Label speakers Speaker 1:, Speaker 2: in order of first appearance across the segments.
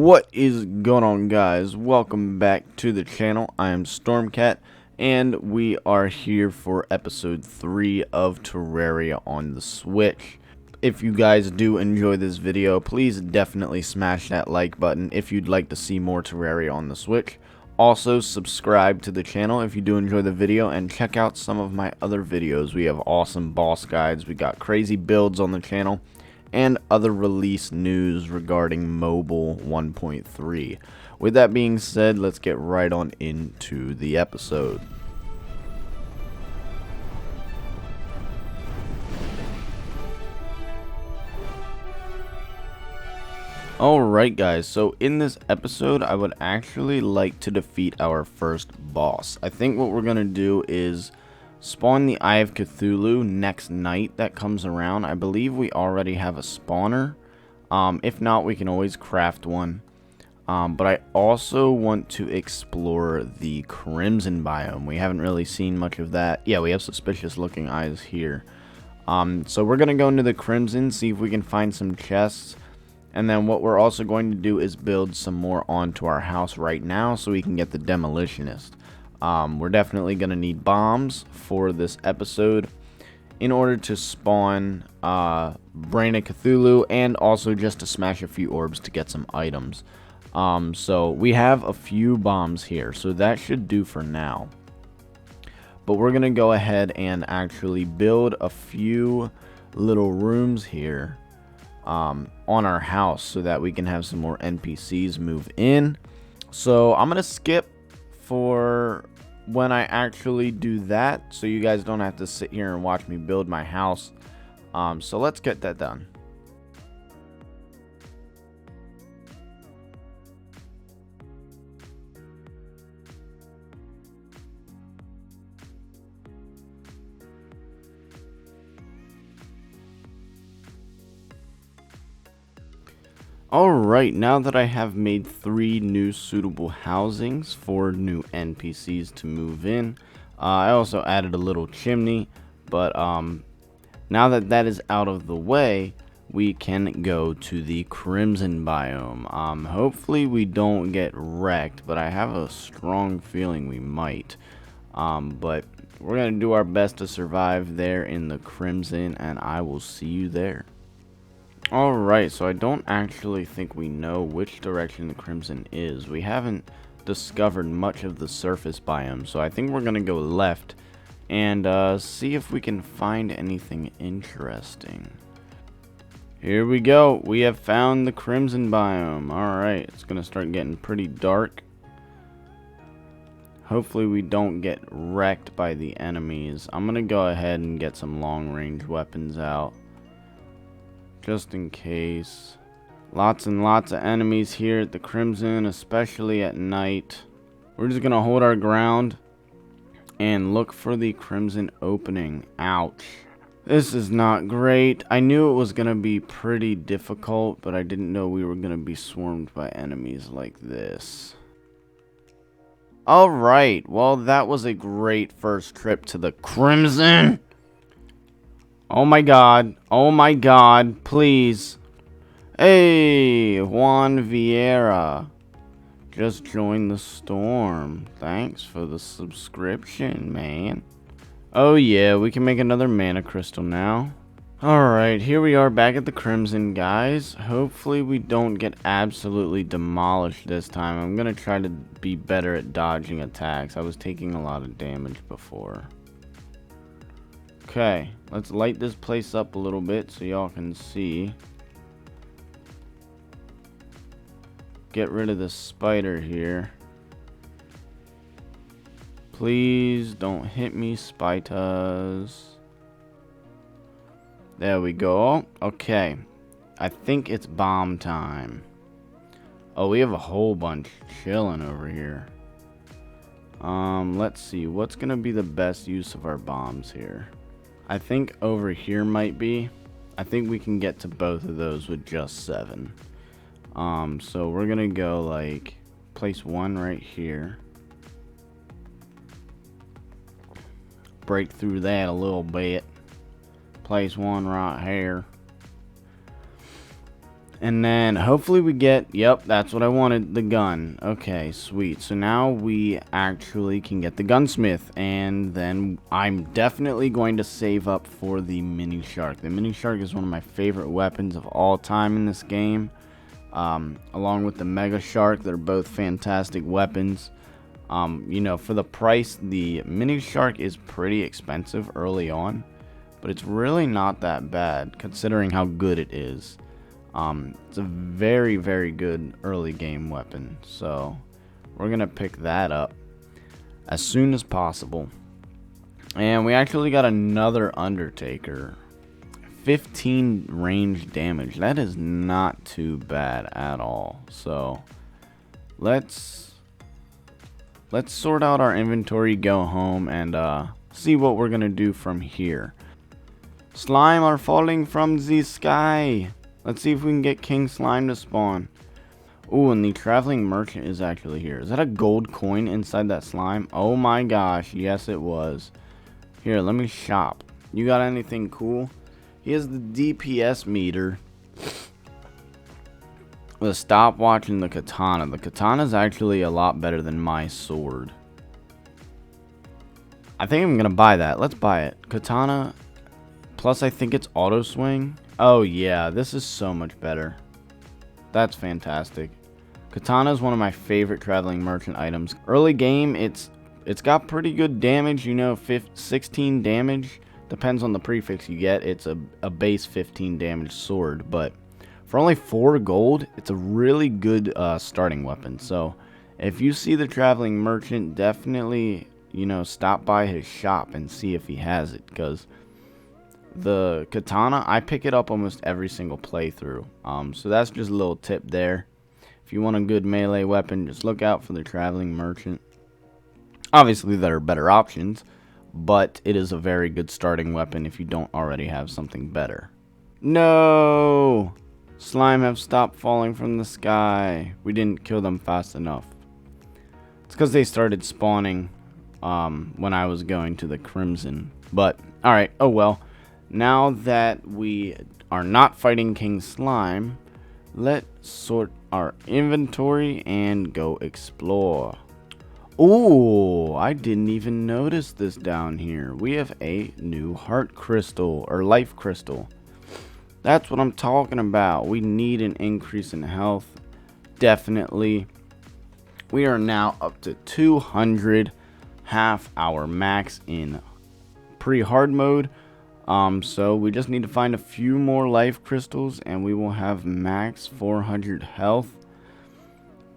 Speaker 1: What is going on, guys? Welcome back to the channel. I am Stormcat, and we are here for episode 3 of Terraria on the Switch. If you guys do enjoy this video, please definitely smash that like button if you'd like to see more Terraria on the Switch. Also, subscribe to the channel if you do enjoy the video, and check out some of my other videos. We have awesome boss guides, we got crazy builds on the channel, and other release news regarding mobile 1.3. With that being said, let's get right on into the episode. Alright guys, so in this episode I would actually like to defeat our first boss. I think what we're going to do is spawn the Eye of Cthulhu next night that comes around. I believe we already have a spawner. If not, we can always craft one. But I also want to explore the Crimson biome. We haven't really seen much of that. Yeah, we have suspicious looking eyes here. So we're going to go into the Crimson, see if we can find some chests. And then what we're also going to do is build some more onto our house right now so we can get the Demolitionist. We're definitely going to need bombs for this episode in order to spawn Brain of Cthulhu, and also just to smash a few orbs to get some items. So we have a few bombs here, so that should do for now. But we're going to go ahead and actually build a few little rooms here on our house so that we can have some more NPCs move in. So I'm going to skip for when I actually do that, so you guys don't have to sit here and watch me build my house. So let's get that done. Alright, now that I have made 3 new suitable housings for new NPCs to move in, I also added a little chimney, but now that that is out of the way, we can go to the Crimson biome. Hopefully we don't get wrecked, but I have a strong feeling we might. But we're going to do our best to survive there in the Crimson, and I will see you there. Alright, so I don't actually think we know which direction the Crimson is. We haven't discovered much of the surface biome, so I think we're going to go left and see if we can find anything interesting. Here we go. We have found the Crimson biome. Alright, it's going to start getting pretty dark. Hopefully we don't get wrecked by the enemies. I'm going to go ahead and get some long-range weapons out, just in case. Lots and lots of enemies here at the Crimson, especially at night. We're just gonna hold our ground and look for the Crimson opening. Ouch. This is not great. I knew it was gonna be pretty difficult, but I didn't know we were gonna be swarmed by enemies like this. Alright, well that was a great first trip to the Crimson. Oh my god, please. Hey, Juan Vieira. Just joined the storm. Thanks for the subscription, man. Oh yeah, we can make another mana crystal now. Alright, here we are back at the Crimson, guys. Hopefully we don't get absolutely demolished this time. I'm gonna try to be better at dodging attacks. I was taking a lot of damage before. Okay, let's light this place up a little bit so y'all can see. Get rid of the spider here. Please don't hit me, spiders. There we go. Okay, I think it's bomb time. Oh, we have a whole bunch chilling over here. Let's see, what's gonna be the best use of our bombs here? I think over here might be. I think we can get to both of those with just 7. So we're gonna go like place 1 right here. Break through that a little bit. Place 1 right here. And then hopefully we get, yep, that's what I wanted, the gun. Okay, sweet. So now we actually can get the gunsmith. And then I'm definitely going to save up for the mini shark. The mini shark is one of my favorite weapons of all time in this game. Along with the mega shark, they're both fantastic weapons. You know, for the price, the mini shark is pretty expensive early on. But it's really not that bad considering how good it is. It's a very, very good early game weapon. So we're going to pick that up as soon as possible. And we actually got another Undertaker. 15 range damage. That is not too bad at all. So let's sort out our inventory, go home, and see what we're going to do from here. Slime are falling from the sky. Let's see if we can get King Slime to spawn. Ooh, and the traveling merchant is actually here. Is that a gold coin inside that slime? Oh my gosh, yes it was. Here, let me shop. You got anything cool? He has the DPS meter. The stopwatch and the katana. The katana is actually a lot better than my sword. I think I'm going to buy that. Let's buy it. Katana... Plus, I think it's auto swing. Oh, yeah. This is so much better. That's fantastic. Katana is one of my favorite traveling merchant items. Early game, it's got pretty good damage. You know, 16 damage. Depends on the prefix you get. It's a base 15 damage sword. But for only 4 gold, it's a really good starting weapon. So, if you see the traveling merchant, definitely, you know, stop by his shop and see if he has it. Because... the katana, I pick it up almost every single playthrough. So that's just a little tip there. If you want a good melee weapon, just look out for the traveling merchant. Obviously, there are better options, but it is a very good starting weapon if you don't already have something better. No! Slime have stopped falling from the sky. We didn't kill them fast enough. It's because they started spawning when I was going to the Crimson. But, alright, oh well. Now that we are not fighting King Slime, let's sort our inventory and go explore. Ooh, I didn't even notice this down here. We have a new heart crystal, or life crystal. That's what I'm talking about. We need an increase in health. Definitely. We are now up to 200, half our max in pre-hard mode. So we just need to find a few more life crystals and we will have max 400 health.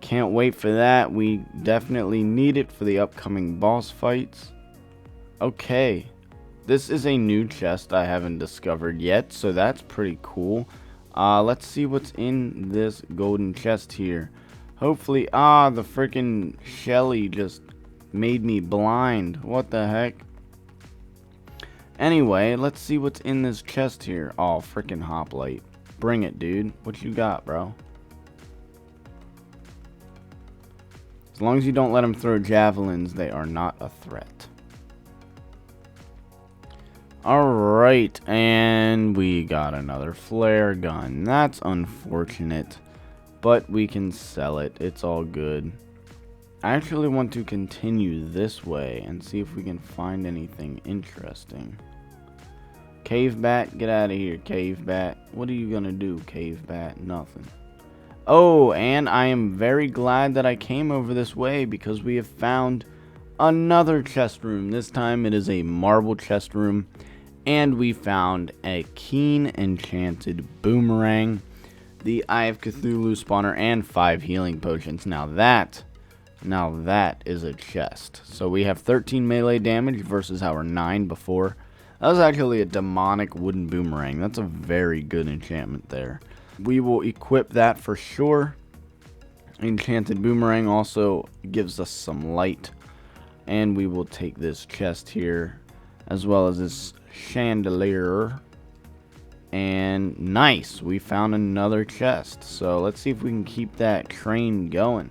Speaker 1: Can't wait for that. We definitely need it for the upcoming boss fights. Okay. This is a new chest I haven't discovered yet, so that's pretty cool. Let's see what's in this golden chest here. Hopefully, the freaking Shelly just made me blind. What the heck? Anyway, let's see what's in this chest here. Oh, freaking hoplite. Bring it, dude. What you got, bro? As long as you don't let them throw javelins, they are not a threat. Alright, and we got another flare gun. That's unfortunate, but we can sell it. It's all good. I actually want to continue this way and see if we can find anything interesting. Cave bat, get out of here, cave bat. What are you gonna do, cave bat? Nothing. Oh, and I am very glad that I came over this way because we have found another chest room. This time it is a marble chest room, and we found a keen enchanted boomerang, the Eye of Cthulhu spawner, and 5 healing potions. Now that is a chest. So we have 13 melee damage versus our 9 before. That was actually a demonic wooden boomerang. That's a very good enchantment there. We will equip that for sure. Enchanted boomerang also gives us some light. And we will take this chest here, as well as this chandelier. And nice, we found another chest. So let's see if we can keep that train going.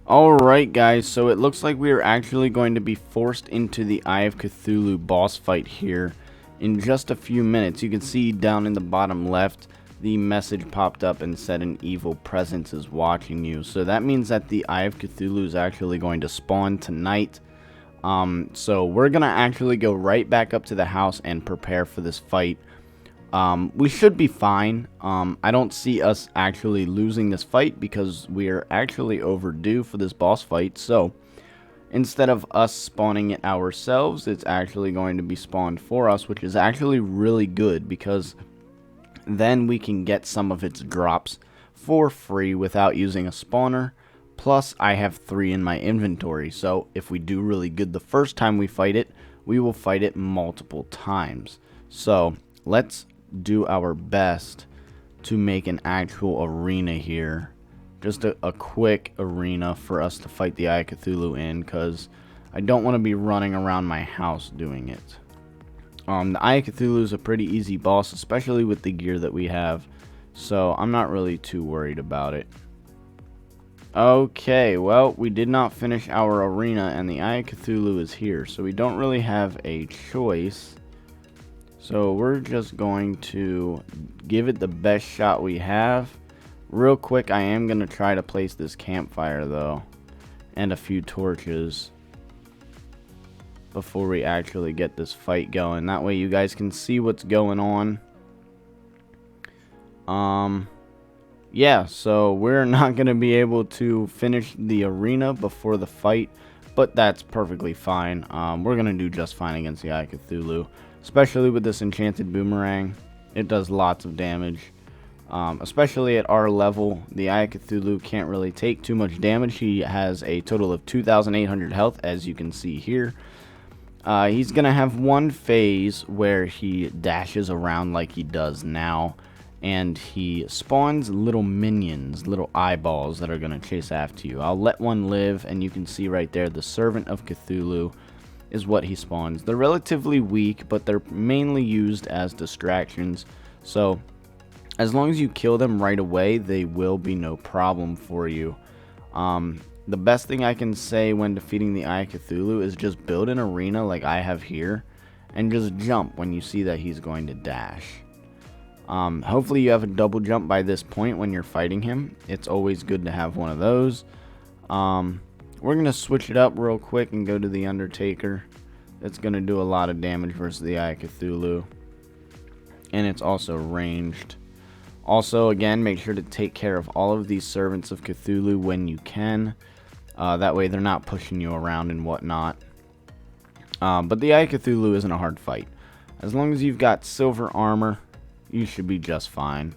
Speaker 1: Alright guys, so it looks like we are actually going to be forced into the Eye of Cthulhu boss fight here in just a few minutes. You can see down in the bottom left, the message popped up and said an evil presence is watching you. So that means that the Eye of Cthulhu is actually going to spawn tonight. So we're going to actually go right back up to the house and prepare for this fight. We should be fine. I don't see us actually losing this fight because we are actually overdue for this boss fight. So instead of us spawning it ourselves, it's actually going to be spawned for us, which is actually really good because then we can get some of its drops for free without using a spawner. Plus, I have 3 in my inventory, so if we do really good the first time we fight it, we will fight it multiple times. So, let's do our best to make an actual arena here. Just a quick arena for us to fight the Eye of Cthulhu in, because I don't want to be running around my house doing it. The Eye of Cthulhu is a pretty easy boss, especially with the gear that we have, so I'm not really too worried about it. Okay, well, we did not finish our arena, and the Eye of Cthulhu is here, so we don't really have a choice. So we're just going to give it the best shot we have. Real quick, I am going to try to place this campfire, though, and a few torches before we actually get this fight going. That way you guys can see what's going on. Yeah, so we're not going to be able to finish the arena before the fight, but that's perfectly fine. We're going to do just fine against the Eye of Cthulhu, especially with this enchanted boomerang. It does lots of damage. Especially at our level, the Eye of Cthulhu can't really take too much damage. He has a total of 2,800 health, as you can see here. He's going to have one phase where he dashes around like he does now, and he spawns little minions, little eyeballs that are going to chase after you. I'll let one live, and you can see right there, the Servant of Cthulhu is what he spawns. They're relatively weak, but they're mainly used as distractions, so as long as you kill them right away, they will be no problem for you. The best thing I can say when defeating the Eye of Cthulhu is just build an arena like I have here, and just jump when you see that he's going to dash. Hopefully you have a double jump by this point when you're fighting him. It's always good to have one of those. We're going to switch it up real quick and go to the Undertaker. It's going to do a lot of damage versus the Eye of Cthulhu. And it's also ranged. Also, again, make sure to take care of all of these Servants of Cthulhu when you can. That way they're not pushing you around and whatnot. But the Eye of Cthulhu isn't a hard fight. As long as you've got silver armor, you should be just fine.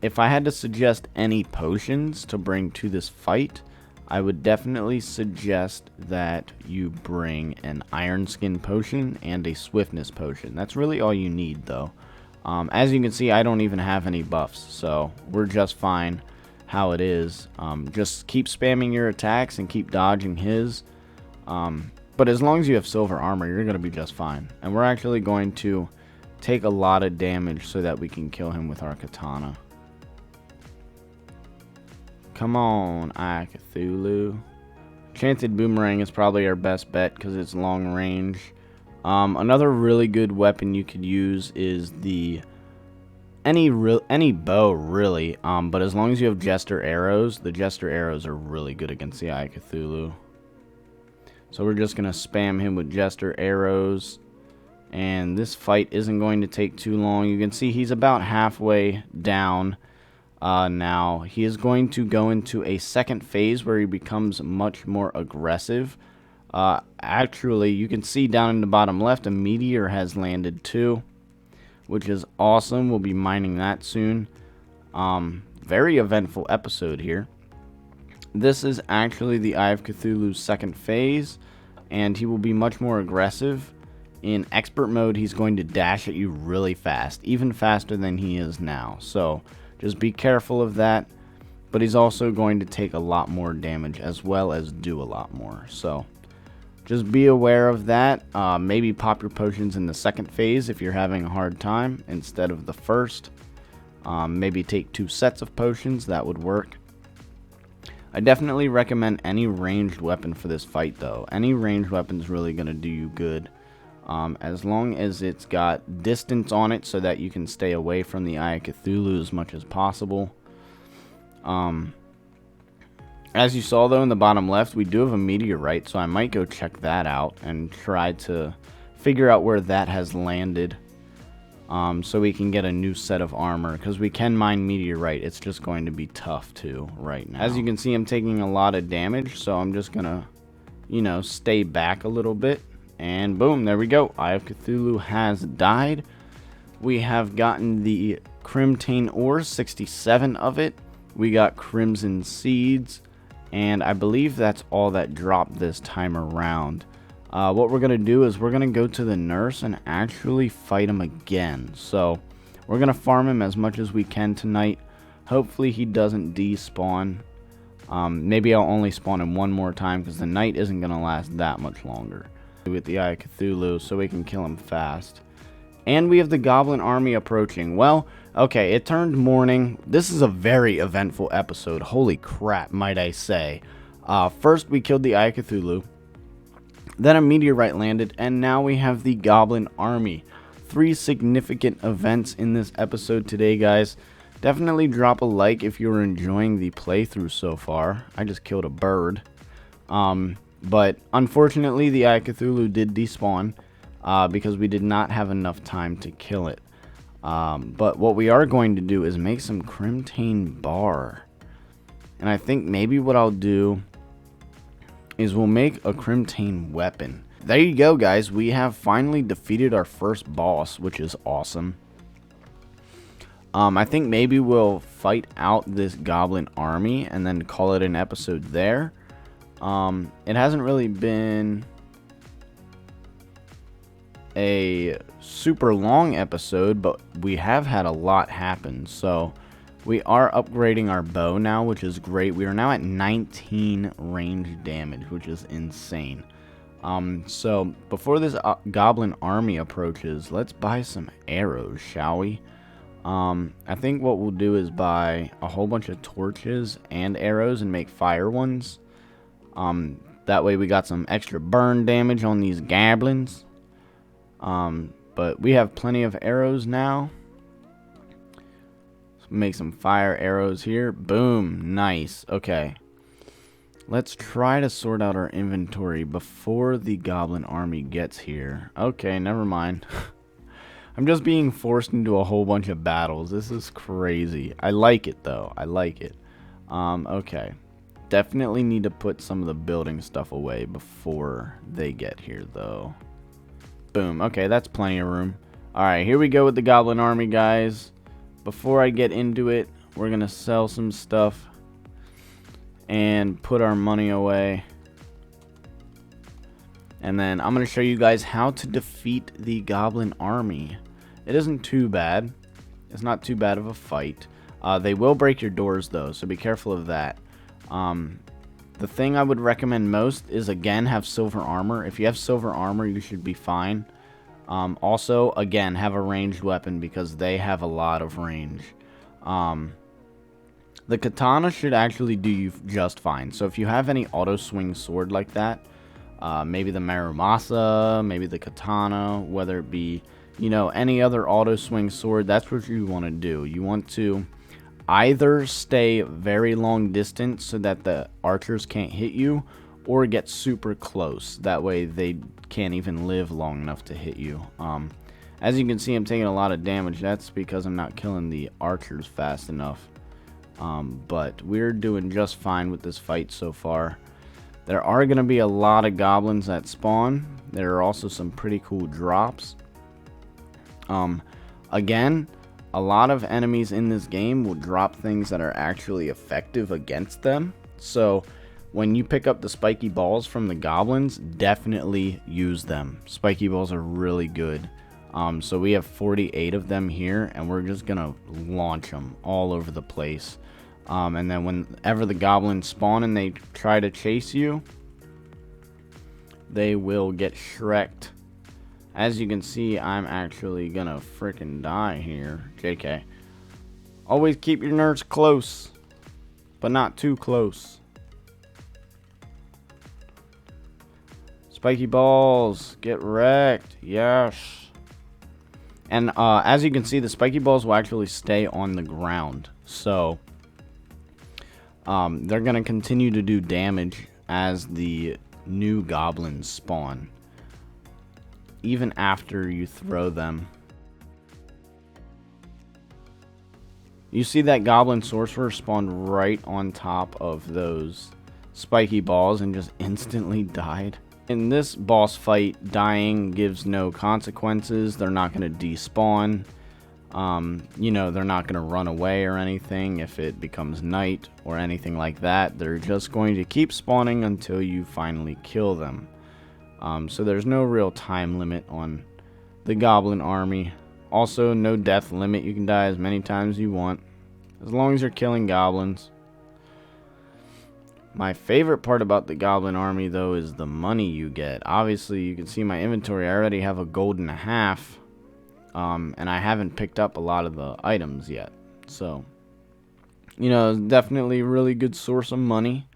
Speaker 1: If I had to suggest any potions to bring to this fight, I would definitely suggest that you bring an Iron Skin potion and a Swiftness potion. That's really all you need, though. As you can see, I don't even have any buffs, so we're just fine how it is. Just keep spamming your attacks and keep dodging his. But as long as you have silver armor, you're going to be just fine. And we're actually going to take a lot of damage so that we can kill him with our katana. Come on, Eye of Cthulhu. Enchanted Boomerang is probably our best bet because it's long range. Another really good weapon you could use is any bow, really. But as long as you have Jester arrows, the Jester arrows are really good against the Eye of Cthulhu. So we're just going to spam him with Jester arrows. And this fight isn't going to take too long. You can see he's about halfway down now. He is going to go into a second phase where he becomes much more aggressive. Actually, you can see down in the bottom left, a meteor has landed too, which is awesome. We'll be mining that soon. Very eventful episode here. This is actually the Eye of Cthulhu's second phase, and he will be much more aggressive. In expert mode, he's going to dash at you really fast, even faster than he is now. So just be careful of that. But he's also going to take a lot more damage as well as do a lot more. So just be aware of that. Maybe pop your potions in the second phase if you're having a hard time instead of the first. Maybe take 2 sets of potions. That would work. I definitely recommend any ranged weapon for this fight, though. Any ranged weapon is really going to do you good. As long as it's got distance on it so that you can stay away from the Eye of Cthulhu as much as possible. As you saw though in the bottom left, we do have a meteorite, so I might go check that out and try to figure out where that has landed, so we can get a new set of armor, because we can mine meteorite. It's just going to be tough to right now. As you can see, I'm taking a lot of damage, so I'm just gonna, you know, stay back a little bit, and boom, there we go. Eye of Cthulhu has died. We have gotten the Crimtane ore, 67 of it. We got Crimson Seeds, and I believe that's all that dropped this time around. What we're going to do is we're going to go to the nurse and actually fight him again. So we're going to farm him as much as we can tonight. Hopefully he doesn't despawn. Maybe I'll only spawn him one more time because the night isn't going to last that much longer. With the Eye of Cthulhu so we can kill him fast. And we have the Goblin army approaching. Well, okay, it turned morning. This is a very eventful episode. Holy crap, might I say. First, we killed the Eye of Cthulhu. Then a meteorite landed, and now we have the Goblin army. 3 significant events in this episode today, guys. Definitely drop a like if you're enjoying the playthrough so far. I just killed a bird. But unfortunately, the Eye of Cthulhu did despawn. Because we did not have enough time to kill it. But what we are going to do is make some Crimtane bar. And I think maybe what I'll do is we'll make a Crimtane weapon. There you go, guys. We have finally defeated our first boss, which is awesome. I think maybe we'll fight out this Goblin army and then call it an episode there. It hasn't really been a super long episode, but we have had a lot happen. So we are upgrading our bow now, which is great. We are now at 19 range damage, which is insane. So before this Goblin army approaches, let's buy some arrows, shall we? I think what we'll do is buy a whole bunch of torches and arrows and make fire ones. That way we got some extra burn damage on these goblins. But we have plenty of arrows now. Let's make some fire arrows here. Boom. Nice. Okay. Let's try to sort out our inventory before the Goblin army gets here. Okay, never mind. I'm just being forced into a whole bunch of battles. This is crazy. I like it, though. I like it. Okay. Definitely need to put some of the building stuff away before they get here, though. Boom. Okay, that's plenty of room. Alright, here we go with the Goblin army, guys. Before I get into it, we're going to sell some stuff and put our money away. And then I'm going to show you guys how to defeat the Goblin army. It isn't too bad. It's not too bad of a fight. They will break your doors, though, so be careful of that. The thing I would recommend most is, again, have silver armor. If you have silver armor, you should be fine. Also, again, have a ranged weapon because they have a lot of range. The katana should actually do you just fine. So if you have any auto swing sword like that, maybe the Marumasa, maybe the katana, whether it be, you know, any other auto swing sword, that's what you want to do. You want to either stay very long distance so that the archers can't hit you, or get super close. That way they can't even live long enough to hit you. As you can see, I'm taking a lot of damage. That's because I'm not killing the archers fast enough. But we're doing just fine with this fight so far. There are going to be a lot of goblins that spawn. There are also some pretty cool drops. Again, a lot of enemies in this game will drop things that are actually effective against them. So when you pick up the spiky balls from the goblins, definitely use them. Spiky balls are really good. So we have 48 of them here, and we're just going to launch them all over the place. And then whenever the goblins spawn and they try to chase you, they will get shreked. As you can see, I'm actually gonna frickin' die here. JK. Always keep your nerds close, but not too close. Spiky balls, get wrecked. Yes. And as you can see, the spiky balls will actually stay on the ground. So they're going to continue to do damage as the new goblins spawn, even after you throw them. You see that goblin sorcerer spawned right on top of those spiky balls and just instantly died. In this boss fight, dying gives no consequences. They're not going to despawn. You know, they're not going to run away or anything if it becomes night or anything like that. They're just going to keep spawning until you finally kill them. So there's no real time limit on the goblin army. Also, no death limit. You can die as many times as you want, as long as you're killing goblins. My favorite part about the goblin army, though, is the money you get. Obviously, you can see my inventory. I already have a gold and a half, and I haven't picked up a lot of the items yet. So, you know, it's definitely a really good source of money.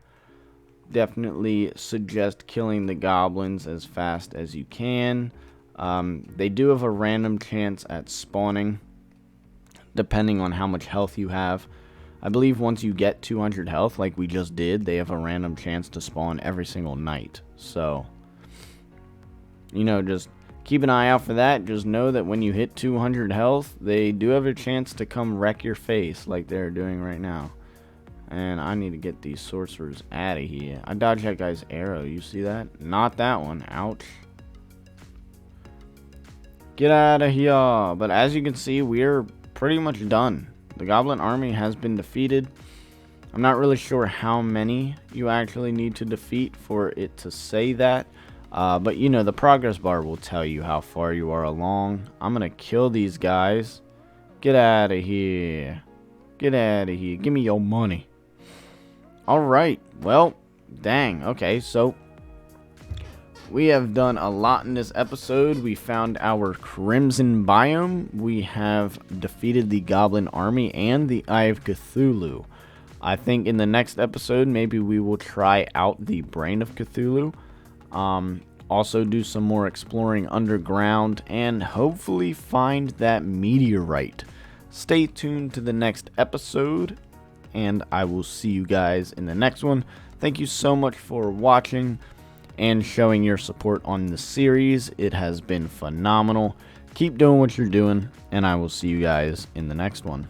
Speaker 1: Definitely suggest killing the goblins as fast as you can. They do have a random chance at spawning, depending on how much health you have. I believe once you get 200 health, like we just did, they have a random chance to spawn every single night. So, you know, just keep an eye out for that. Just know that when you hit 200 health, they do have a chance to come wreck your face like they're doing right now. And I need to get these sorcerers out of here. I dodged that guy's arrow. You see that? Not that one. Ouch. Get out of here. But as you can see, we're pretty much done. The goblin army has been defeated. I'm not really sure how many you actually need to defeat for it to say that. But, you know, the progress bar will tell you how far you are along. I'm going to kill these guys. Get out of here. Get out of here. Give me your money. Alright. Well, dang. Okay, so we have done a lot in this episode. We found our Crimson Biome. We have defeated the Goblin Army and the Eye of Cthulhu. I think in the next episode, maybe we will try out the Brain of Cthulhu. Also do some more exploring underground and hopefully find that meteorite. Stay tuned to the next episode, and I will see you guys in the next one. Thank you so much for watching and showing your support on the series. It has been phenomenal. Keep doing what you're doing, and I will see you guys in the next one.